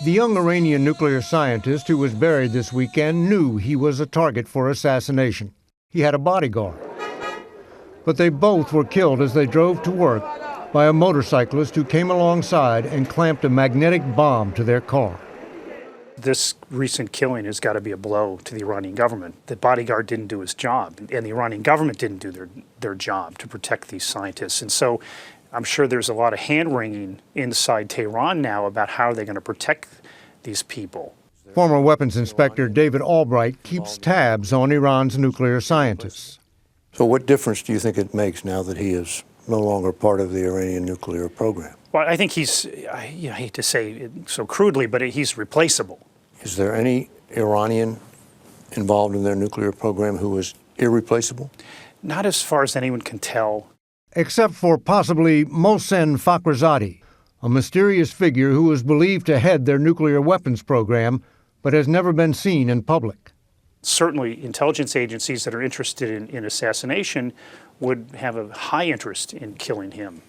The young Iranian nuclear scientist who was buried this weekend knew he was a target for assassination. He had a bodyguard. But they both were killed as they drove to work by a motorcyclist who came alongside and clamped a magnetic bomb to their car. This recent killing has got to be a blow to the Iranian government. The bodyguard didn't do his job, and the Iranian government didn't do their job to protect these scientists. And so I'm sure there's a lot of hand-wringing inside Tehran now about how they're going to protect these people. Former weapons inspector David Albright keeps tabs on Iran's nuclear scientists. So what difference do you think it makes now that he is no longer part of the Iranian nuclear program? Well, I think he's, I hate to say it so crudely, but he's replaceable. Is there any Iranian involved in their nuclear program who is irreplaceable? Not as far as anyone can tell. Except for possibly Mohsen Fakhrizadeh, a mysterious figure who is believed to head their nuclear weapons program, but has never been seen in public. Certainly, intelligence agencies that are interested in assassination would have a high interest in killing him.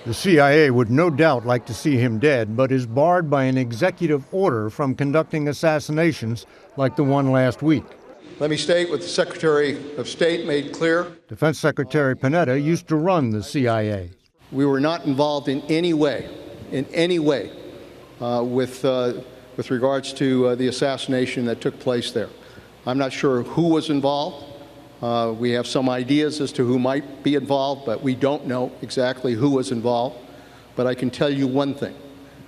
The CIA would no doubt like to see him dead, but is barred by an executive order from conducting assassinations like the one last week. Let me state what the Secretary of State made clear. Defense Secretary Panetta used to run the CIA. We were not involved in any way, with regards to the assassination that took place there. I'm not sure who was involved. We have some ideas as to who might be involved, but we don't know exactly who was involved. But I can tell you one thing: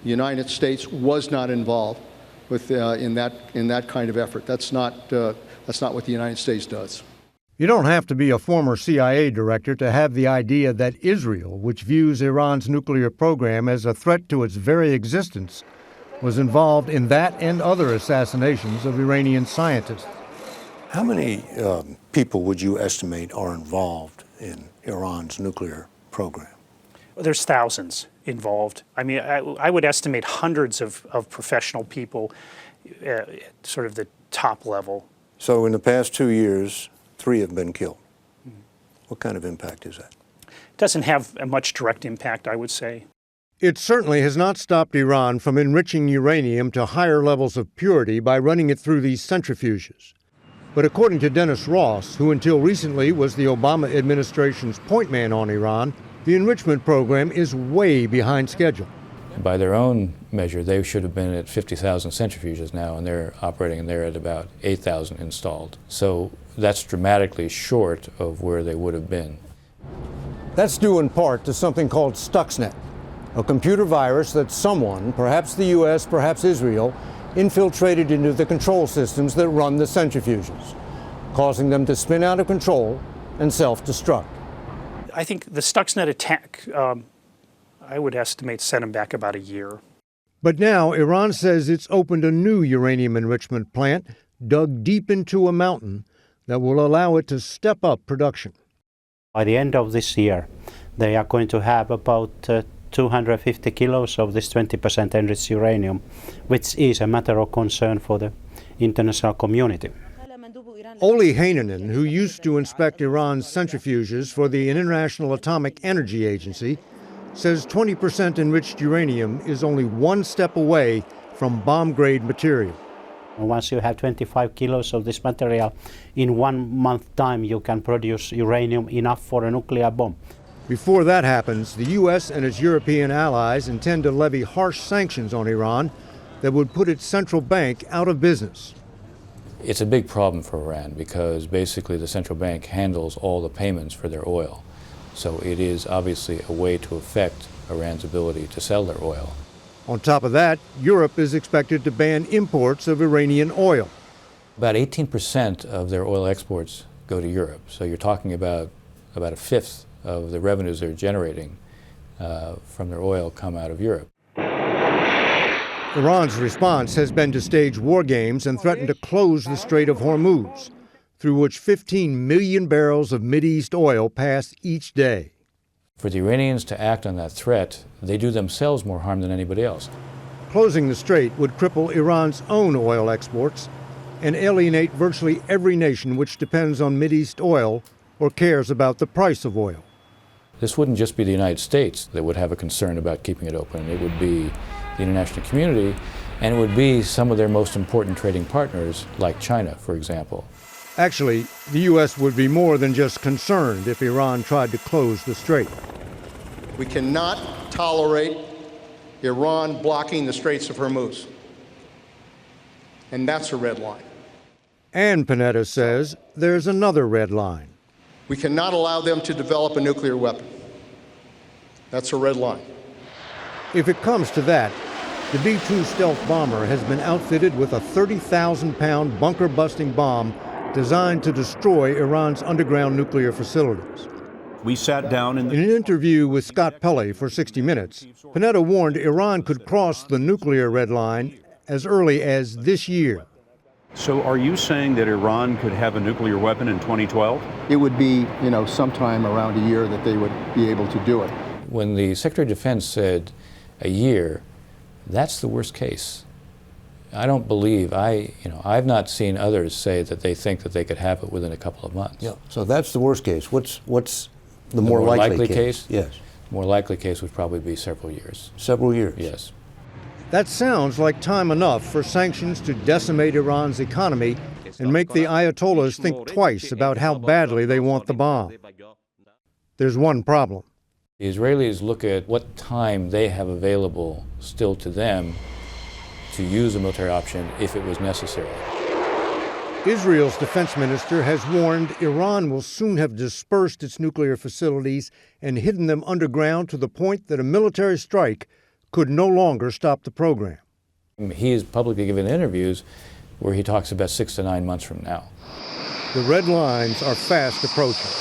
the United States was not involved in that kind of effort. That's not what the United States does. You don't have to be a former CIA director to have the idea that Israel, which views Iran's nuclear program as a threat to its very existence, was involved in that and other assassinations of Iranian scientists. How many people would you estimate are involved in Iran's nuclear program? There's thousands involved. I mean, I would estimate hundreds of professional people at sort of the top level. So in the past 2 years, 3 have been killed. What kind of impact is that? It doesn't have a much direct impact, I would say. It certainly has not stopped Iran from enriching uranium to higher levels of purity by running it through these centrifuges. But according to Dennis Ross, who until recently was the Obama administration's point man on Iran, the enrichment program is way behind schedule. By their own measure, they should have been at 50,000 centrifuges now, and they're operating, and they're at about 8,000 installed. So that's dramatically short of where they would have been. That's due in part to something called Stuxnet, a computer virus that someone, perhaps the U.S., perhaps Israel, infiltrated into the control systems that run the centrifuges, causing them to spin out of control and self-destruct. I think the Stuxnet attack, I would estimate, set them back about a year. But now Iran says it's opened a new uranium enrichment plant dug deep into a mountain that will allow it to step up production. By the end of this year, they are going to have about 250 kilos of this 20% enriched uranium, which is a matter of concern for the international community. Oli Heinonen, who used to inspect Iran's centrifuges for the International Atomic Energy Agency, says 20% enriched uranium is only one step away from bomb-grade material. Once you have 25 kilos of this material, in 1 month time you can produce uranium enough for a nuclear bomb. Before that happens, the U.S. and its European allies intend to levy harsh sanctions on Iran that would put its central bank out of business. It's a big problem for Iran because basically the central bank handles all the payments for their oil. So it is obviously a way to affect Iran's ability to sell their oil. On top of that, Europe is expected to ban imports of Iranian oil. About 18% of their oil exports go to Europe. So you're talking about a fifth of the revenues they're generating from their oil come out of Europe. Iran's response has been to stage war games and threaten to close the Strait of Hormuz, through which 15 million barrels of Mideast oil pass each day. For the Iranians to act on that threat, they do themselves more harm than anybody else. Closing the strait would cripple Iran's own oil exports and alienate virtually every nation which depends on Mideast oil or cares about the price of oil. this wouldn't just be the United States that would have a concern about keeping it open. It would be the international community, and it would be some of their most important trading partners, like China, for example. Actually, the U.S. would be more than just concerned if Iran tried to close the strait. We cannot tolerate Iran blocking the Straits of Hormuz. And that's a red line. And Panetta says there's another red line. We cannot allow them to develop a nuclear weapon. That's a red line. If it comes to that, the B-2 stealth bomber has been outfitted with a 30,000-pound bunker-busting bomb designed to destroy Iran's underground nuclear facilities. We sat down In an interview with Scott Pelley for 60 Minutes, Panetta warned Iran could cross the nuclear red line as early as this year. So are you saying that Iran could have a nuclear weapon in 2012? It would be, sometime around a year that they would be able to do it. When the Secretary of Defense said a year, that's the worst case. I don't believe, I've not seen others say that they think that they could have it within a couple of months. Yeah, so that's the worst case. What's the more likely case? Yes. The more likely case would probably be several years. Several years? Yes. That sounds like time enough for sanctions to decimate Iran's economy and make the Ayatollahs think twice about how badly they want the bomb. There's one problem. The Israelis look at what time they have available still to them to use a military option if it was necessary. Israel's defense minister has warned Iran will soon have dispersed its nuclear facilities and hidden them underground to the point that a military strike could no longer stop the program. He has publicly given interviews where he talks about 6 to 9 months from now. The red lines are fast approaching.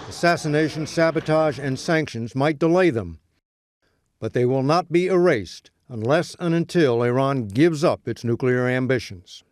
Assassination, sabotage, and sanctions might delay them, but they will not be erased unless and until Iran gives up its nuclear ambitions.